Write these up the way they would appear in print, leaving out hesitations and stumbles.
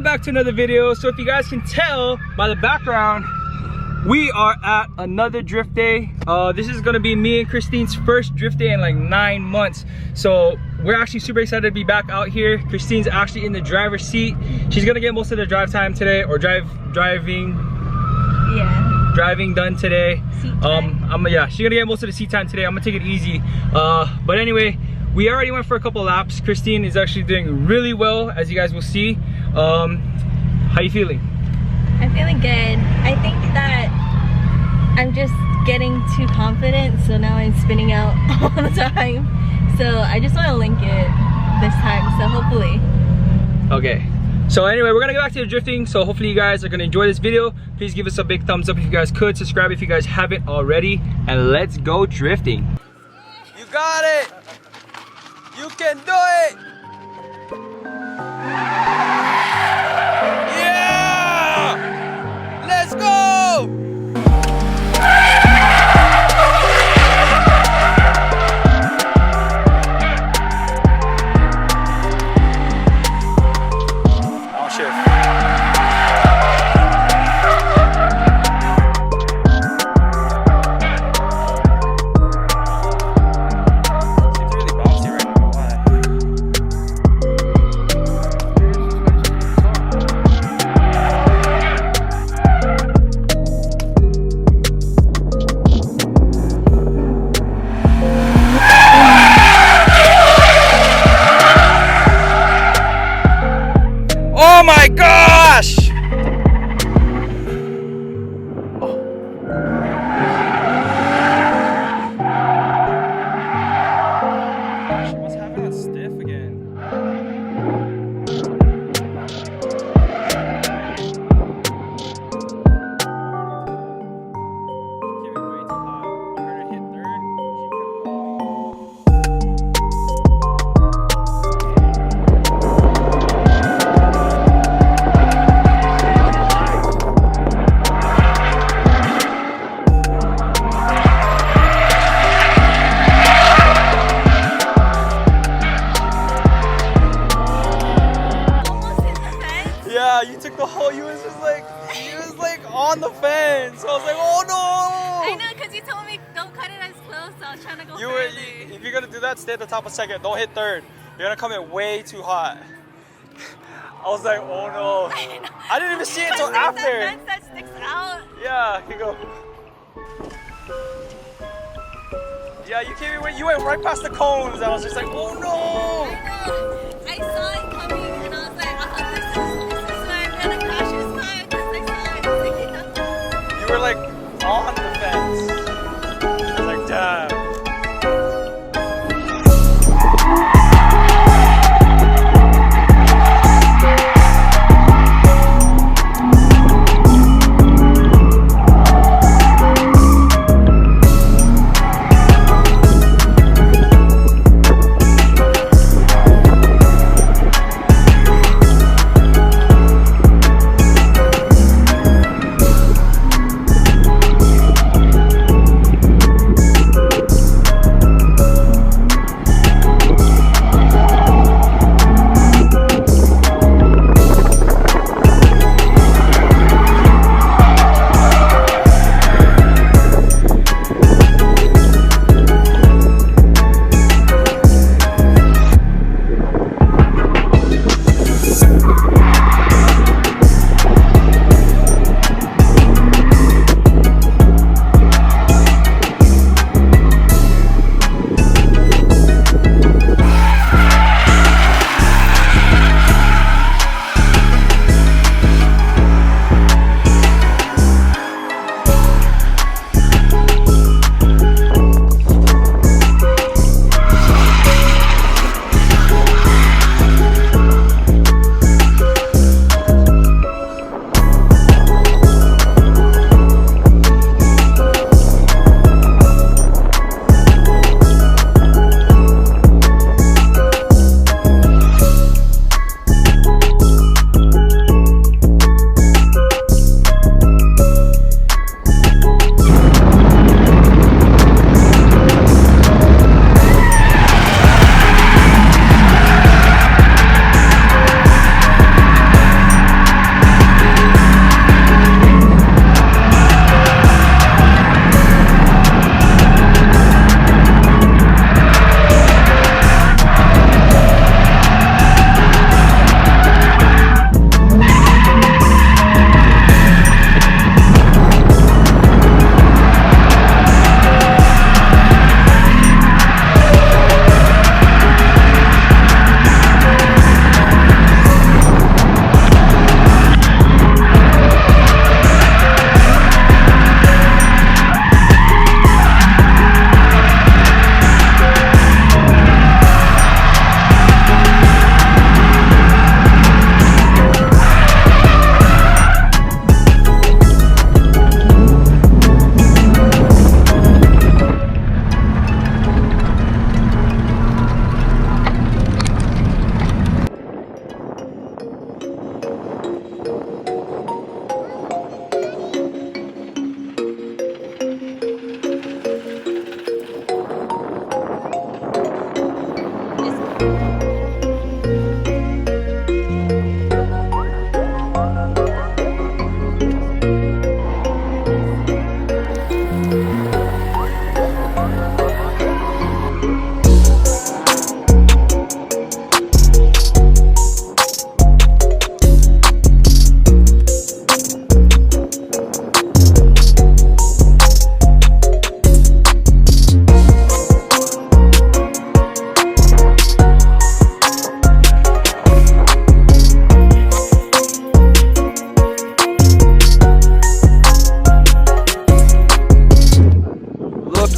welcome back to another video. So if you guys can tell by the background, we are at another drift day. This is gonna be me and Kristine's first drift day in like 9 months. So we're actually super excited to be back out here. Kristine's actually in the driver's seat. She's gonna get most of the drive time today, or driving done today. She's gonna get most of the seat time today. I'm gonna take it easy. But anyway, we already went for a couple laps. Kristine is actually doing really well, as you guys will see. How you feeling? I'm feeling good. I think that I'm just getting too confident, so now I'm spinning out all the time. So I just want to link it this time, so hopefully. Okay. So anyway, we're gonna go back to the drifting. So hopefully you guys are gonna enjoy this video. Please give us a big thumbs up if you guys could. Subscribe if you guys haven't already. And let's go drifting. You got it! You can do it! Yeah! Let's go! I'll shift. Oh my gosh! She must have it stiff again. Yeah, you took the whole, you was like on the fence. I was like, oh no! I know, because you told me don't cut it as close, so I was trying to go further. If you're gonna do that, stay at the top of second. Don't hit third. You're gonna come in way too hot. I was like, oh no. I didn't even see it until after. That fence that sticks out. Yeah, here you go. Yeah, you went right past the cones. I was just like, oh no. I know. I saw it coming, and I was like, this is why I'm gonna crash this time, because I saw it. You were like on the fence. I was like, damn.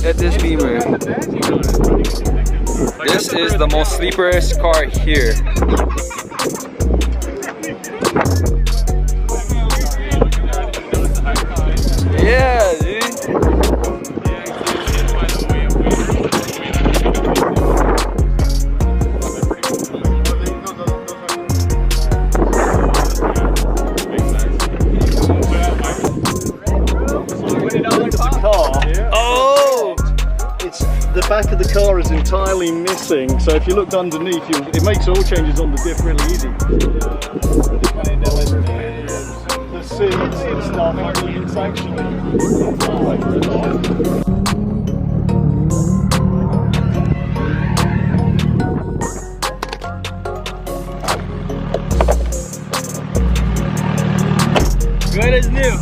At this Beamer. This is the most sleeperest car here. Yeah, dude. Oh! The back of the car is entirely missing, so if you looked underneath, it makes oil changes on the diff really easy. The seats and stuff, it's actually... Good as new.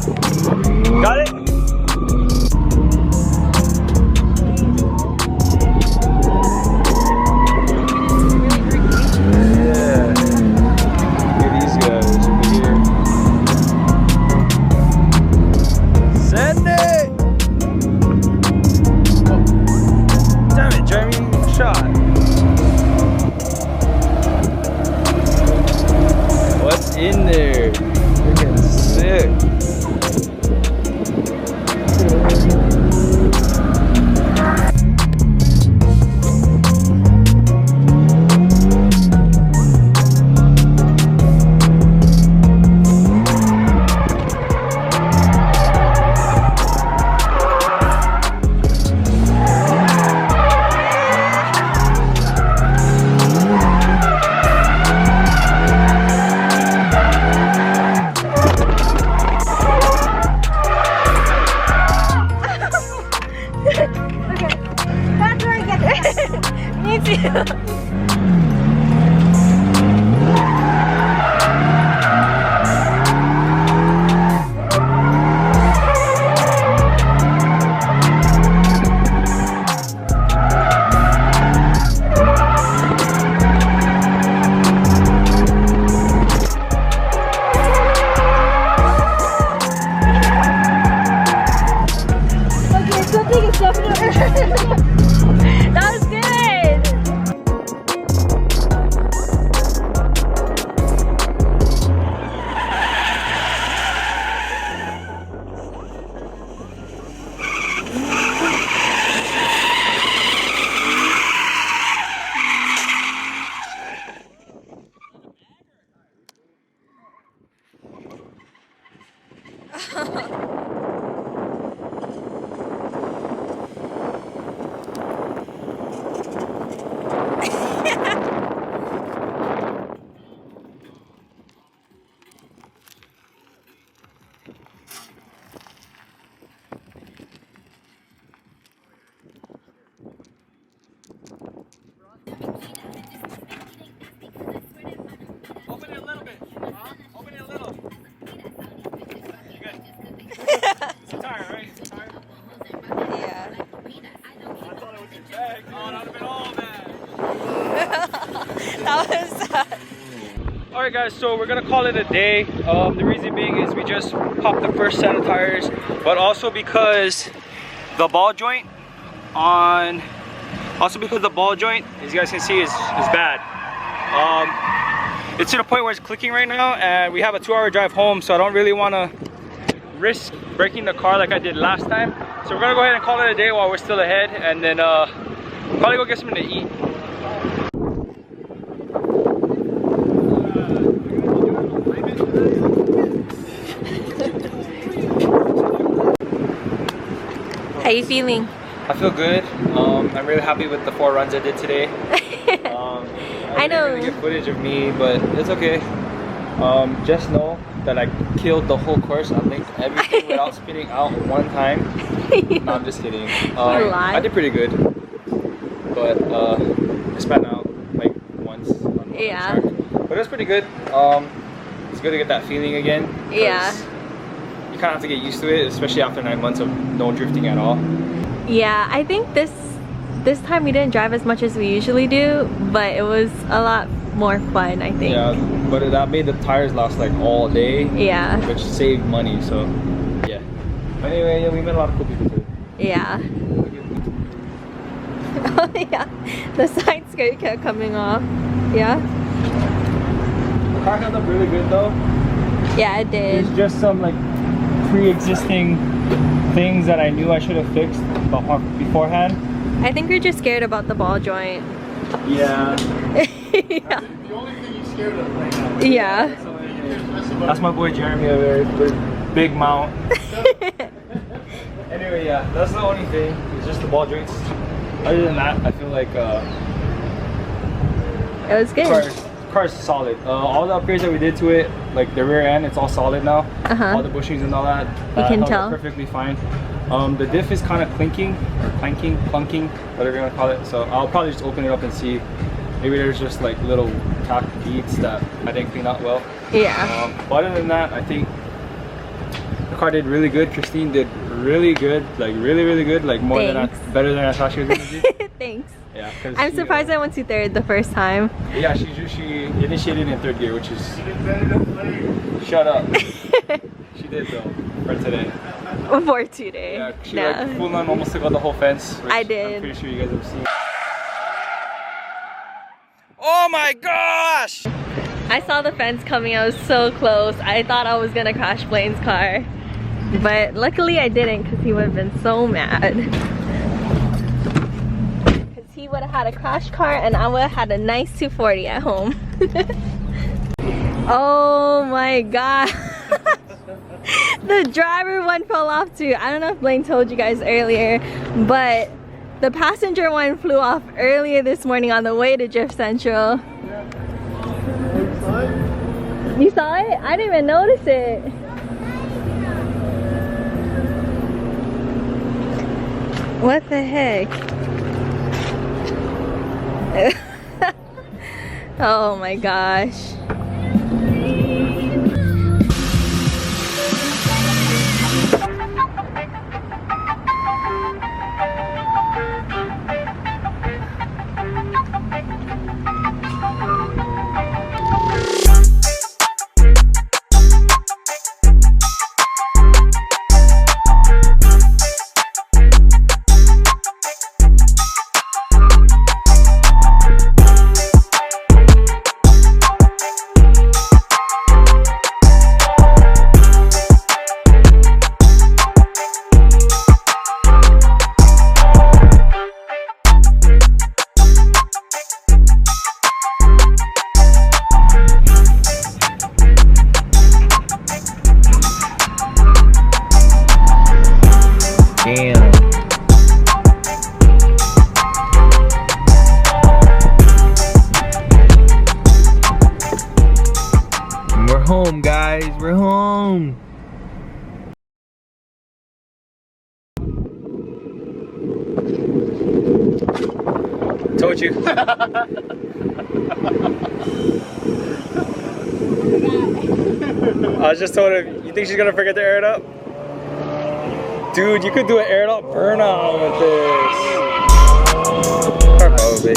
Got it? In there, freaking sick. That was good. Alright guys, so we're gonna call it a day. The reason being is we just popped the first set of tires, but also because the ball joint, as you guys can see, is bad. It's to the point where it's clicking right now, and we have a 2-hour drive home, so I don't really want to risk breaking the car like I did last time. So we're gonna go ahead and call it a day while we're still ahead, and then probably go get something to eat. How you feeling? I feel good. I'm really happy with the 4 runs I did today. I know. didn't really get footage of me, but it's okay. Just know that I killed the whole course. I linked everything without spinning out one time. No, I'm just kidding. I did pretty good, but I spat out like once on the track. But it was pretty good. It's good to get that feeling again. Yeah. You kind of have to get used to it, especially after 9 months of no drifting at all. Yeah, I think this time we didn't drive as much as we usually do, but it was a lot more fun, I think. Yeah, but that made the tires last like all day. Yeah. Which saved money, so yeah. But anyway, yeah, we met a lot of cool people too. Yeah. Oh yeah, the side skirt kept coming off. Yeah. The car held up really good though. Yeah, it did. There's just some like pre-existing things that I knew I should have fixed beforehand. I think we're just scared about the ball joint. Yeah. Yeah. The only thing you're scared of right now. Yeah. That's my boy Jeremy over there. Big mount. Anyway, yeah, that's the only thing. It's just the ball joints. Other than that, I feel like It was good. Car's solid. All the upgrades that we did to it, like the rear end, it's all solid now. All the bushings and all that. You can held tell. up perfectly fine. The diff is kind of clinking or clunking, whatever you want to call it. So I'll probably just open it up and see. Maybe there's just like little tack beads that I didn't clean out well. Yeah. But other than that, I think the car did really good. Kristine did really good, like really good, like more better than I thought she was gonna do. Thanks. Yeah. I'm surprised I went to third the first time. Yeah, she initiated in third gear, which is. Shut up. She did though for today. For today. Yeah, she like full on almost took out the whole fence. Which I did. I'm pretty sure you guys have seen. Oh my gosh! I saw the fence coming. I was so close. I thought I was gonna crash Blaine's car, but luckily I didn't, because he would have been so mad. Because he would have had a crash car and I would have had a nice 240 at home. Oh my god. The driver one fell off too. I don't know if Blaine told you guys earlier, but the passenger one flew off earlier this morning on the way to Drift Central. You saw it? I didn't even notice it. What the heck? Oh my gosh. We're home, guys. We're home. Told you. I just told her, you think she's gonna forget to air it up? Dude, you could do an air it up burnout with this. Probably.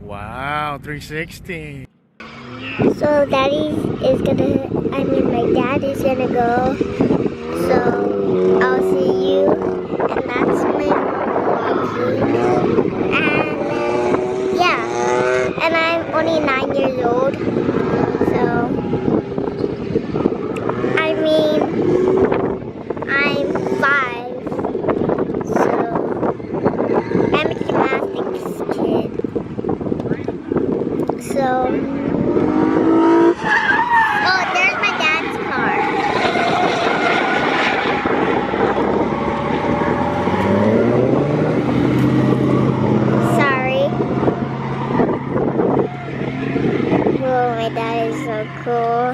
Wow, 360. So daddy is gonna, my dad is gonna go. So I'll see you, and that's my vlog. And yeah, and I'm only 9 years old. So, I mean, I'm 5. So, I'm a gymnastics kid. So, oh, there's my dad's car. Sorry. Oh, my dad is so cool.